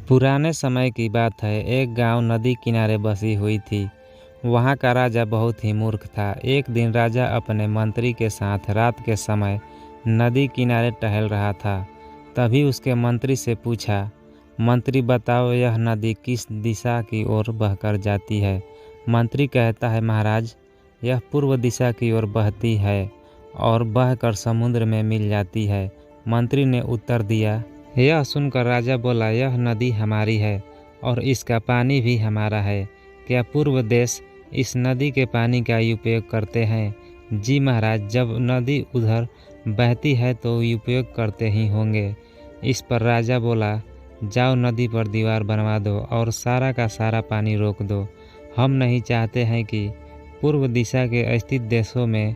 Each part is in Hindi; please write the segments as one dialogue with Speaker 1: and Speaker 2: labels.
Speaker 1: पुराने समय की बात है। एक गांव नदी किनारे बसी हुई थी। वहां का राजा बहुत ही मूर्ख था। एक दिन राजा अपने मंत्री के साथ रात के समय नदी किनारे टहल रहा था। तभी उसके मंत्री से पूछा, मंत्री बताओ, यह नदी किस दिशा की ओर बहकर जाती है। मंत्री कहता है, महाराज, यह पूर्व दिशा की ओर बहती है और बहकर समुद्र में मिल जाती है। मंत्री ने उत्तर दिया। यह सुनकर राजा बोला, यह नदी हमारी है और इसका पानी भी हमारा है। क्या पूर्व देश इस नदी के पानी का उपयोग करते हैं? जी महाराज, जब नदी उधर बहती है तो उपयोग करते ही होंगे। इस पर राजा बोला, जाओ नदी पर दीवार बनवा दो और सारा का सारा पानी रोक दो। हम नहीं चाहते हैं कि पूर्व दिशा के स्थित देशों में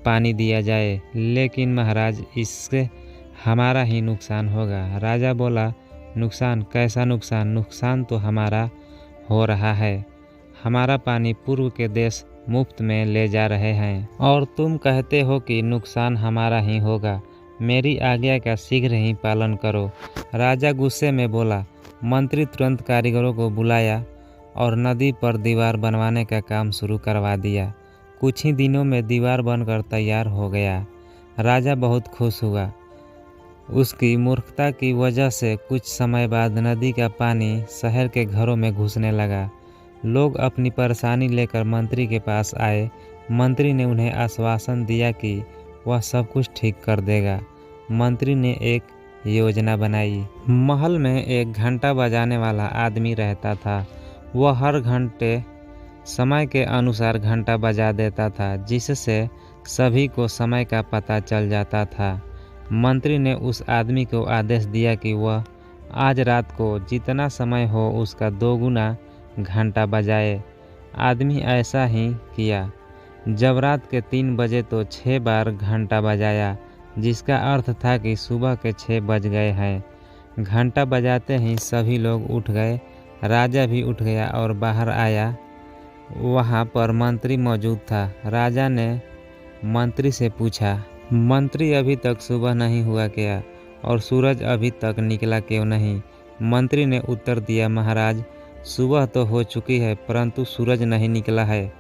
Speaker 1: पानी दिया जाए, लेकिन महाराज इससे हमारा ही नुकसान होगा। राजा बोला, नुकसान? कैसा नुकसान? नुकसान तो हमारा हो रहा है। हमारा पानी पूर्व के देश मुफ्त में ले जा रहे हैं और तुम कहते हो कि नुकसान हमारा ही होगा। मेरी आज्ञा का शीघ्र ही पालन करो। राजा गुस्से में बोला। मंत्री तुरंत कारीगरों को बुलाया और नदी पर दीवार बनवाने का काम शुरू करवा दिया। कुछ ही दिनों में दीवार बनकर तैयार हो गया। राजा बहुत खुश हुआ। उसकी मूर्खता की वजह से कुछ समय बाद नदी का पानी शहर के घरों में घुसने लगा। लोग अपनी परेशानी लेकर मंत्री के पास आए। मंत्री ने उन्हें आश्वासन दिया कि वह सब कुछ ठीक कर देगा। मंत्री ने एक योजना बनाई। महल में एक घंटा बजाने वाला आदमी रहता था। वह हर घंटे समय के अनुसार घंटा बजा देता था, जिससे सभी को समय का पता चल जाता था। मंत्री ने उस आदमी को आदेश दिया कि वह आज रात को जितना समय हो उसका 2 गुना घंटा बजाए। आदमी ऐसा ही किया। जब रात के 3 बजे तो 6 बार घंटा बजाया, जिसका अर्थ था कि सुबह के 6 बज गए हैं। घंटा बजाते ही सभी लोग उठ गए। राजा भी उठ गया और बाहर आया। वहाँ पर मंत्री मौजूद था। राजा ने मंत्री से पूछा, मंत्री, अभी तक सुबह नहीं हुआ क्या और सूरज अभी तक निकला क्यों नहीं? मंत्री ने उत्तर दिया, महाराज, सुबह तो हो चुकी है परंतु सूरज नहीं निकला है,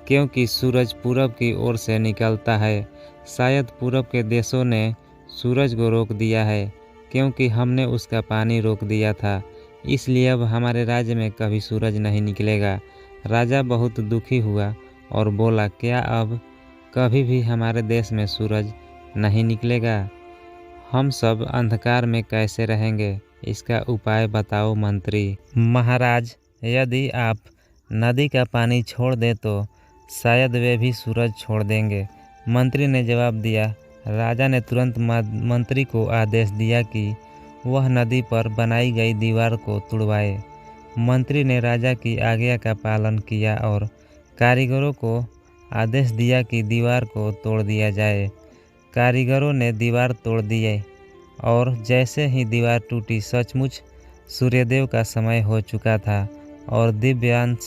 Speaker 1: क्योंकि सूरज पूरब की ओर से निकलता है। शायद पूरब के देशों ने सूरज को रोक दिया है, क्योंकि हमने उसका पानी रोक दिया था। इसलिए अब हमारे राज्य में कभी सूरज नहीं निकलेगा। राजा बहुत दुखी हुआ और बोला, क्या अब कभी भी हमारे देश में सूरज नहीं निकलेगा? हम सब अंधकार में कैसे रहेंगे? इसका उपाय बताओ मंत्री। महाराज, यदि आप नदी का पानी छोड़ दें तो शायद वे भी सूरज छोड़ देंगे। मंत्री ने जवाब दिया। राजा ने तुरंत मंत्री को आदेश दिया कि वह नदी पर बनाई गई दीवार को तुड़वाए। मंत्री ने राजा की आज्ञा का पालन किया और कारीगरों को आदेश दिया कि दीवार को तोड़ दिया जाए। कारीगरों ने दीवार तोड़ दिए और जैसे ही दीवार टूटी, सचमुच सूर्यदेव का समय हो चुका था और दिव्यांश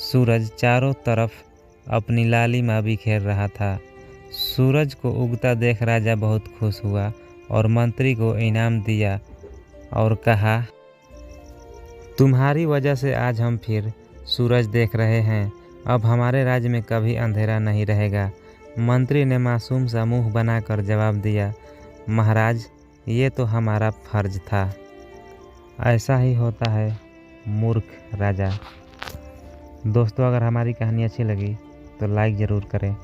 Speaker 1: सूरज चारों तरफ अपनी लालिमा बिखेर रहा था। सूरज को उगता देख राजा बहुत खुश हुआ और मंत्री को इनाम दिया और कहा, तुम्हारी वजह से आज हम फिर सूरज देख रहे हैं। अब हमारे राज्य में कभी अंधेरा नहीं रहेगा। मंत्री ने मासूम सा मुंह बनाकर जवाब दिया, महाराज, ये तो हमारा फर्ज था। ऐसा ही होता है मूर्ख राजा। दोस्तों, अगर हमारी कहानी अच्छी लगी तो लाइक ज़रूर करें।